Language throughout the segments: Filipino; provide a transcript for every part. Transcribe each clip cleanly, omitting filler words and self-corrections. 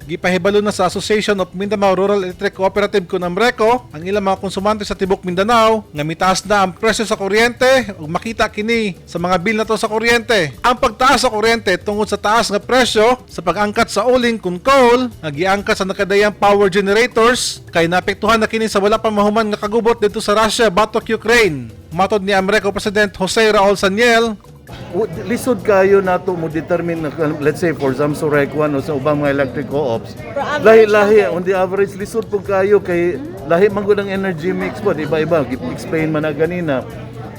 Gipahibalo na sa Association of Mindanao Rural Electric Cooperative Kunamreco ang ilang mga konsumante sa tibok Mindanao nga mitaas na ang presyo sa kuryente ug makita kini sa mga bill na to sa kuryente. Ang pagtaas sa kuryente tungod sa taas nga presyo sa pag-angkat sa uling kun coal nga giangkat sa nakadayang power generators kay naapektuhan na kini sa wala pa mahuman nga kagubot dito sa Russia batok Ukraine. Matod ni Amreco President Jose Raul Saniel, lisod kayo nato mo determine na, let's say for Samsung One o sa ubang mga electric co-ops, lahi-lahi on the average lisod po kayo kay lahi man gud ang energy mix po iba-iba explain man na ganina,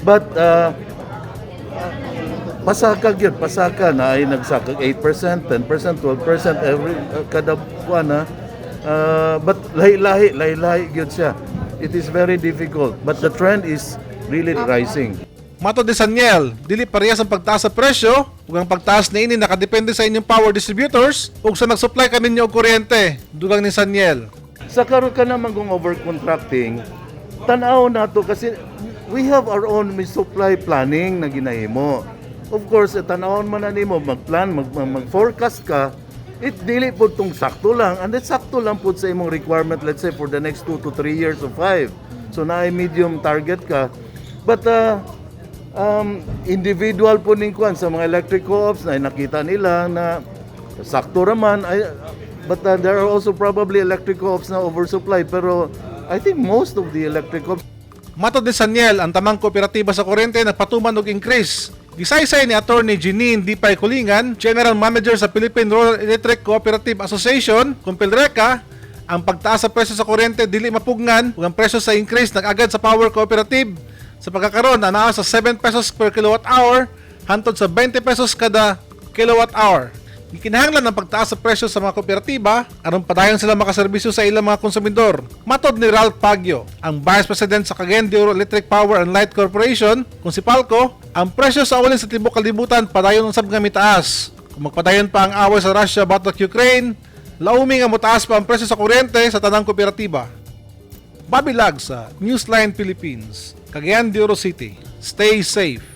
but pasaka na ay nagsakag 8%, 10%, 12% every kada buwan na, but lahi-lahi gyud siya. It is very difficult, but the trend is really rising. matod ni Saniel, dili parehas ang pagtaas sa presyo ug ang pagtaas na ini nakadepende sa inyong power distributors ug sa nag-supply kaninyo og kuryente. Dugang ni Saniel, Sa karon ka naman kung overcontracting, tanaw nato kasi we have our own supply planning na ginahimo. Of course, tanawon man na nimo magplan, mag-forecast ka, it dili po tong sakto lang, and it sakto lang po sa imong requirement, let's say for the next 2 to 3 years or 5. So na medium target ka. But individual po ning kwan sa mga electric co-ops na nakita nila na sakto raman, but there are also probably electric co-ops na oversupply, pero I think most of the electric co-ops. matod ni Saniel, ang tamang kooperatiba sa kuryente nagpatuman og increase. Gisaysay ni Attorney Jeanine Dipay Kulingan, General Manager sa Philippine Rural Electric Cooperative Association, Kumpilreca, ang pagtaas sa presyo sa kuryente dili mapugnan ug ang presyo sa increase nag-agad sa power cooperative sa pagkakaroon na naa sa 7 pesos per kilowatt hour hantod sa 20 pesos kada kilowatt hour. Gikinahanglan ang pagtaas sa presyo sa mga kooperatiba aron padayon sila makaserbisyo sa ilang mga konsumidor. Matod ni Ralph Pagyo, ang Vice President sa Cagayan de Oro Electric Power and Light Corporation, kung si Palco, ang presyo sa ulin sa tibok kalibutan padayon usab nga mitaas. Kung magpadayon pa ang away sa Russia batok Ukraine, laumi nga motaas pa ang presyo sa kuryente sa tanang kooperatiba. Bobby Lag sa Newsline Philippines, Cagayan de Oro City. Stay safe.